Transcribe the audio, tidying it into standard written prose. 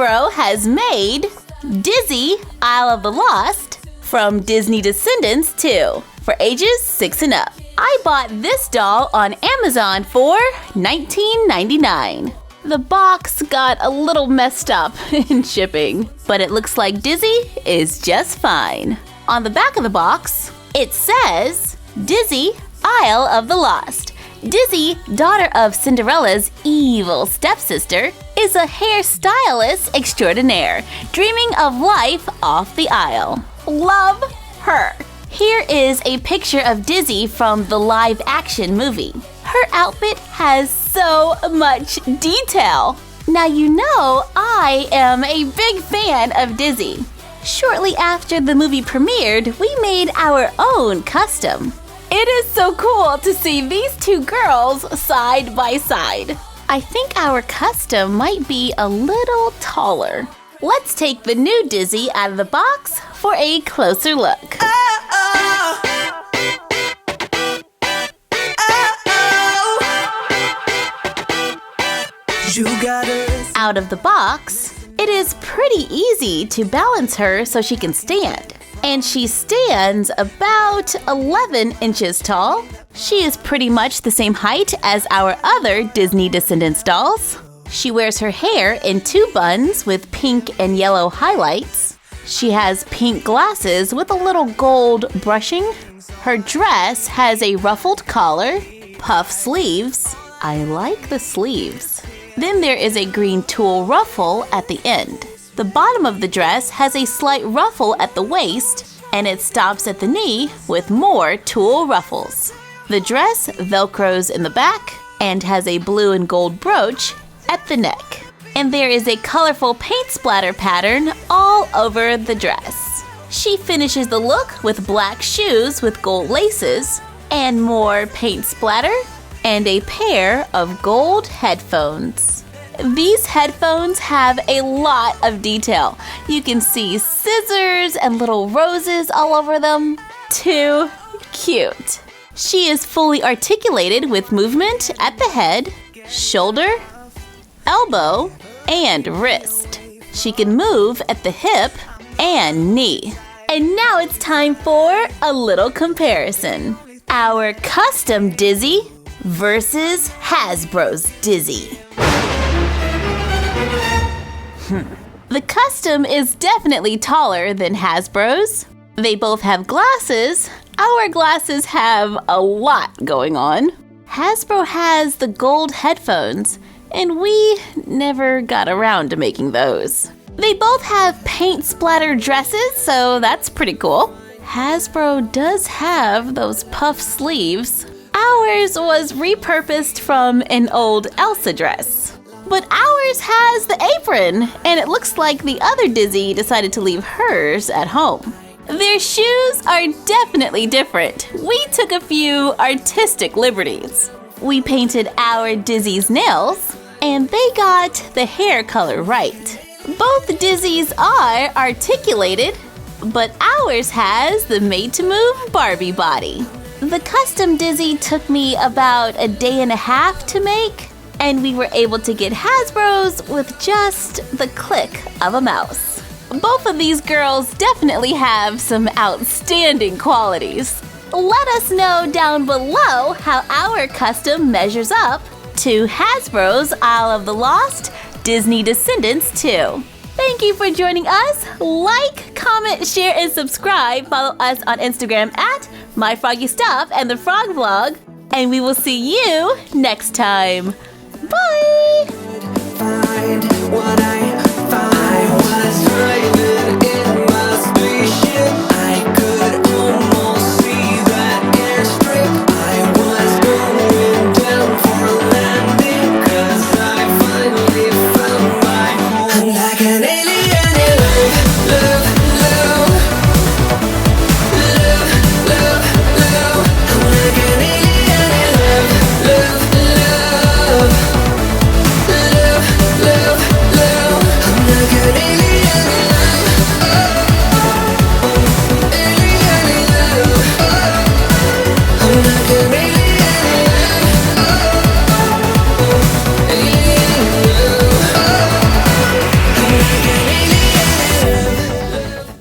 Hasbro has made Dizzy, Isle of the Lost from Disney Descendants 2 for ages 6 and up. I bought this doll on Amazon for $19.99. The box got a little messed up in shipping, but it looks like Dizzy is just fine. On the back of the box, it says, Dizzy, Isle of the Lost. Dizzy, daughter of Cinderella's evil stepsister, is a hairstylist extraordinaire, dreaming of life off the Isle. Love her. Here is a picture of Dizzy from the live-action movie. Her outfit has so much detail. Now you know I am a big fan of Dizzy. Shortly after the movie premiered, we made our own custom. It is so cool to see these two girls side by side. I think our custom might be a little taller. Let's take the new Dizzy out of the box for a closer look. Out of the box, it is pretty easy to balance her so she can stand. And she stands about 11 inches tall. She is pretty much the same height as our other Disney Descendants dolls. She wears her hair in 2 buns with pink and yellow highlights. She has pink glasses with a little gold brushing. Her dress has a ruffled collar, puff sleeves. I like the sleeves. Then there is a green tulle ruffle at the end. The bottom of the dress has a slight ruffle at the waist, and it stops at the knee with more tulle ruffles. The dress velcros in the back and has a blue and gold brooch at the neck. And there is a colorful paint splatter pattern all over the dress. She finishes the look with black shoes with gold laces and more paint splatter and a pair of gold headphones. These headphones have a lot of detail. You can see scissors and little roses all over them. Too cute. She is fully articulated with movement at the head, shoulder, elbow, and wrist. She can move at the hip and knee. And now it's time for a little comparison. Our custom Dizzy versus Hasbro's Dizzy. The custom is definitely taller than Hasbro's. They both have glasses. Our glasses have a lot going on. Hasbro has the gold headphones, and we never got around to making those. They both have paint splatter dresses, so that's pretty cool. Hasbro does have those puff sleeves. Ours was repurposed from an old Elsa dress. But ours has the apron, and it looks like the other Dizzy decided to leave hers at home. Their shoes are definitely different. We took a few artistic liberties. We painted our Dizzy's nails, and they got the hair color right. Both Dizzies are articulated, but ours has the made-to-move Barbie body. The custom Dizzy took me about a day and a half to make, and we were able to get Hasbro's with just the click of a mouse. Both of these girls definitely have some outstanding qualities. Let us know down below how our custom measures up to Hasbro's Isle of the Lost Disney Descendants 2. Thank you for joining us. Like, comment, share, and subscribe. Follow us on Instagram at My Froggy Stuff and The Frog Vlog. And we will see you next time. Bye!